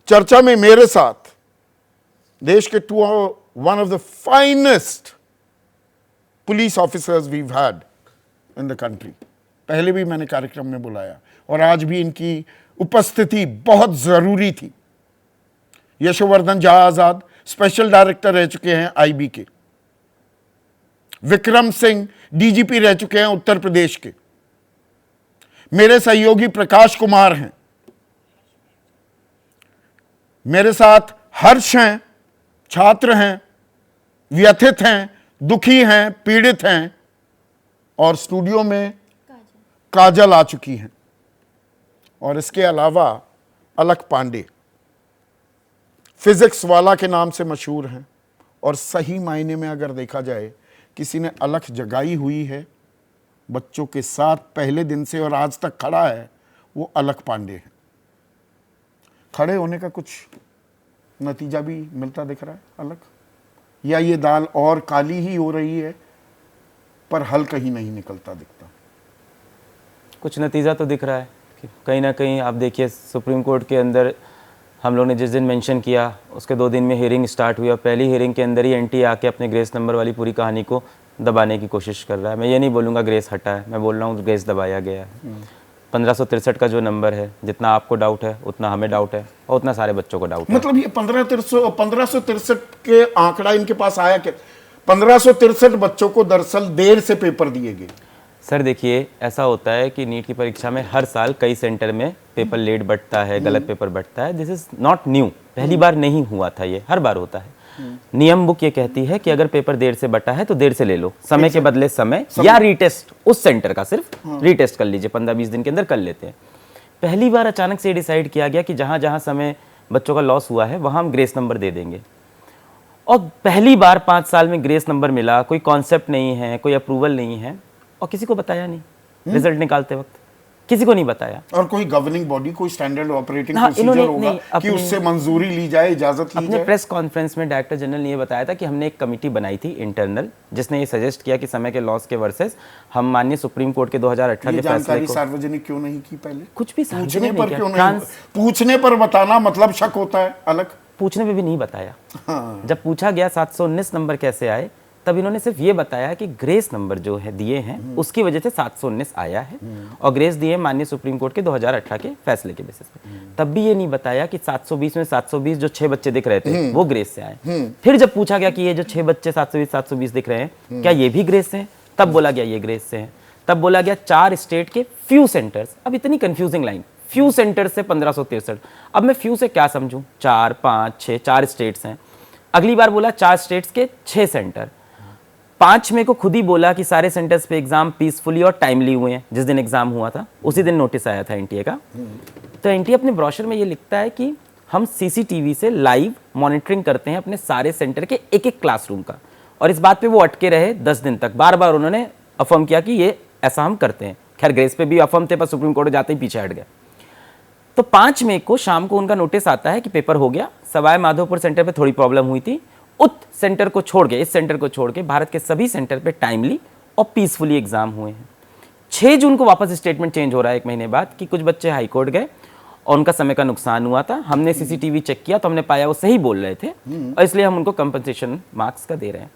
चर्चा में मेरे साथ देश के one of the finest police officers we had in the country. पहले भी मैंने कार्यक्रम में बुलाया और आज भी इनकी उपस्थिति बहुत जरूरी थी। यशोवर्धन झा आजाद स्पेशल डायरेक्टर रह चुके हैं आईबी के। विक्रम सिंह डीजीपी रह चुके हैं उत्तर प्रदेश के। मेरे सहयोगी प्रकाश कुमार हैं। मेरे साथ हर्ष हैं, छात्र हैं, व्यथित हैं, दुखी हैं, पीड़ित हैं, और स्टूडियो में काजल आ चुकी हैं, और इसके अलावा अलख पांडे फिजिक्स वाला के नाम से मशहूर हैं। और सही मायने में अगर देखा जाए, किसी ने अलख जगाई हुई है बच्चों के साथ पहले दिन से और आज तक खड़ा है, वो अलख पांडे है। खड़े होने का कुछ नतीजा भी मिलता दिख रहा है अलख, या ये दाल और काली ही हो रही है पर हल कहीं नहीं निकलता दिखता? कुछ नतीजा तो दिख रहा है कि कहीं ना कहीं आप देखिए, सुप्रीम कोर्ट के अंदर हम लोग ने जिस दिन मेंशन किया उसके 2 दिन में हियरिंग स्टार्ट हुई और पहली हियरिंग के अंदर ही एनटी आके अपने ग्रेस नंबर वाली पूरी कहानी को दबाने की कोशिश कर रहा है। मैं ये नहीं बोलूँगा ग्रेस हटा है, मैं बोल रहा हूँ ग्रेस दबाया गया है। 1563 का जो नंबर है, जितना आपको डाउट है उतना हमें डाउट है और उतना सारे बच्चों को डाउट है। मतलब ये 1563 के आंकड़ा इनके पास आया क्या? 1563 बच्चों को दरअसल देर से पेपर दिए गए। सर देखिए, ऐसा होता है कि नीट की परीक्षा में हर साल कई सेंटर में पेपर लेट बटता है, गलत पेपर बटता है। दिस इज नॉट न्यू, पहली बार नहीं हुआ था, ये हर बार होता है। नियम बुक ये कहती है कि अगर पेपर देर से बटा है तो देर से ले लो, समय के बदले समय या रीटेस्ट, उस सेंटर का सिर्फ रीटेस्ट कर लीजिए, 15-20 दिन के अंदर कर लेते हैं। पहली बार अचानक से डिसाइड किया गया कि जहां जहां समय बच्चों का लॉस हुआ है वहां हम ग्रेस नंबर दे देंगे। और पहली बार 5 साल में ग्रेस नंबर मिला, कोई कॉन्सेप्ट नहीं है, कोई अप्रूवल नहीं है, और किसी को बताया नहीं। रिजल्ट निकालते वक्त किसी को नहीं बताया। और कोई गवर्निंग बॉडी, कोई स्टैंडर्ड ऑपरेटिंग प्रोसीजर होगा कि उससे मंजूरी ली जाए, इजाजत ली जाए? अपने प्रेस कॉन्फ्रेंस में डायरेक्टर जनरल ने ये बताया था कि हमने एक कमेटी बनाई थी इंटरनल, जिसने ये सजेस्ट किया कि समय के लॉस के वर्सेस हम माननीय सुप्रीम कोर्ट के 2018 के फैसले को सार्वजनिक क्यों नहीं की? पहले कुछ भी पूछने पर क्यों नहीं? पूछने पर बताना मतलब शक होता है अलग। पूछने पे भी नहीं बताया। जब पूछा गया 719 नंबर कैसे आए, तब इन्होंने सिर्फ ये बताया कि ग्रेस नंबर जो है दिए हैं उसकी वजह से 719 आया है, और ग्रेस दिए माननीय सुप्रीम कोर्ट के 2018 के फैसले के बेसिस पे। तब भी ये नहीं बताया कि 720 में 720 जो 6 बच्चे दिख रहे थे वो ग्रेस से आए। फिर जब पूछा गया कि ये जो 6 बच्चे 720 दिख रहे हैं क्या ये भी ग्रेस से हैं, तब बोला गया ये ग्रेस से हैं। तब बोला गया 4 स्टेट के फ्यू सेंटर्स। अब इतनी कंफ्यूजिंग लाइन, फ्यू सेंटर से 1563। अब मैं फ्यू से क्या समझूं? 4, 5, 6, 4 स्टेट्स हैं। अगली बार बोला 4 स्टेट्स के 6 सेंटर। 5 मई को खुद ही बोला कि सारे सेंटर्स पे एग्जाम पीसफुली और टाइमली हुए हैं। जिस दिन एग्जाम हुआ था उसी दिन नोटिस आया था एनटीए का। तो एनटीए अपने ब्रोशर में ये लिखता है कि हम सीसीटीवी से लाइव मॉनिटरिंग करते हैं अपने सारे सेंटर के एक एक क्लासरूम का, और इस बात पे वो अटके रहे 10 दिन तक। बार बार उन्होंने अफर्म किया कि ये ऐसा हम करते हैं। खैर ग्रेस पे भी अफर्म थे, पर सुप्रीम कोर्ट जाते ही पीछे हट गए। तो 5 मई को शाम को उनका नोटिस आता है कि पेपर हो गया। सवाई माधोपुर सेंटर पे थोड़ी प्रॉब्लम हुई थी। उत सेंटर को छोड़ के, इस सेंटर को छोड़ के भारत के सभी सेंटर पे टाइमली और पीसफुली एग्जाम हुए हैं। 6 जून को वापस स्टेटमेंट चेंज हो रहा है 1 महीने बाद कि कुछ बच्चे हाई कोर्ट गए और उनका समय का नुकसान हुआ था। हमने सीसीटीवी चेक किया तो हमने पाया वो सही बोल रहे थे, और इसलिए हम उनको कंपनसेशन मार्क्स का दे रहे हैं।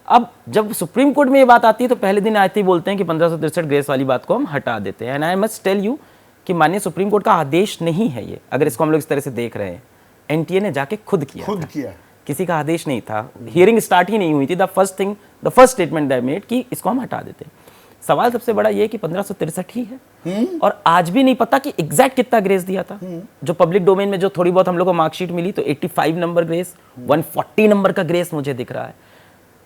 अब जब सुप्रीम कोर्ट में ये बात आती है तो पहले दिन आते ही बोलते हैं कि 1563 ग्रेस वाली बात को हम हटा देते हैं। And I must tell you कि माननीय सुप्रीम कोर्ट का आदेश नहीं है ये, अगर इसको हम लोग इस तरह से देख रहे हैं। एनटीए ने जाके खुद किया, किसी का आदेश नहीं था। हियरिंग स्टार्ट ही नहीं हुई थी। The first statement that made कि इसको हम हटा देते हैं। सवाल सबसे बड़ा ये कि 1563 ही है, और आज भी नहीं पता कि एग्जैक्ट कितना ग्रेस दिया था। जो पब्लिक डोमेन में जो थोड़ी बहुत हम लोग को मार्कशीट मिली तो 85 नंबर ग्रेस, 140 नंबर का ग्रेस मुझे दिख रहा है।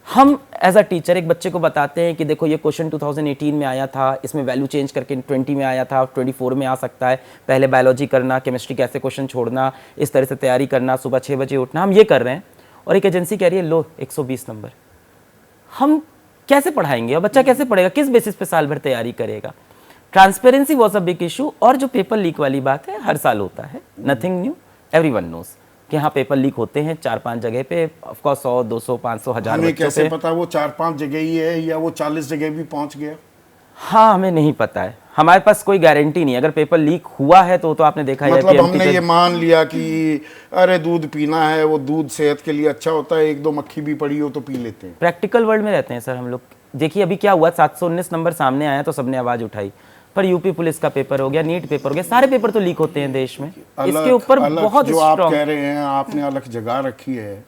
हम एज अ टीचर एक बच्चे को बताते हैं कि देखो ये क्वेश्चन 2018 में आया था, इसमें वैल्यू चेंज करके 20 में आया था, 24 में आ सकता है, पहले बायोलॉजी करना, केमिस्ट्री कैसे क्वेश्चन छोड़ना, इस तरह से तैयारी करना, सुबह 6 बजे उठना। हम ये कर रहे हैं और एक एजेंसी कह रही है लो 120 नंबर। हम कैसे पढ़ाएंगे और बच्चा कैसे पढ़ेगा? किस बेसिस पे साल भर तैयारी करेगा? Transparency was a big issue. और जो पेपर लीक वाली बात है, हर साल होता है, नथिंग न्यू, एवरीवन नोज कि हाँ पेपर लीक होते हैं 4-5 जगह पे। ऑफ कोर्स 100, 200, 500, 1000 हमें कैसे पता वो 4-5 जगह ही है या वो 40 जगह भी पहुंच गया? हाँ हमें नहीं पता है। हमारे पास कोई गारंटी नहीं है। अगर पेपर लीक हुआ है तो आपने देखा है मतलब PMT हमने पे- ये मान लिया कि अरे दूध पीना है, वो दूध सेहत के लिए अच्छा होता है, एक दो मक्खी भी पड़ी हो तो पी लेते हैं। प्रैक्टिकल वर्ल्ड में रहते हैं सर हम लोग। देखिए अभी क्या हुआ, 719 नंबर सामने आया तो सबने आवाज उठाई, पर यूपी पुलिस का पेपर हो गया, नीट पेपर हो गया, सारे पेपर तो लीक होते हैं देश में। इसके ऊपर अलग बहुत जो आप स्ट्रॉन्ग कह रहे हैं, आपने अलग जगह रखी है।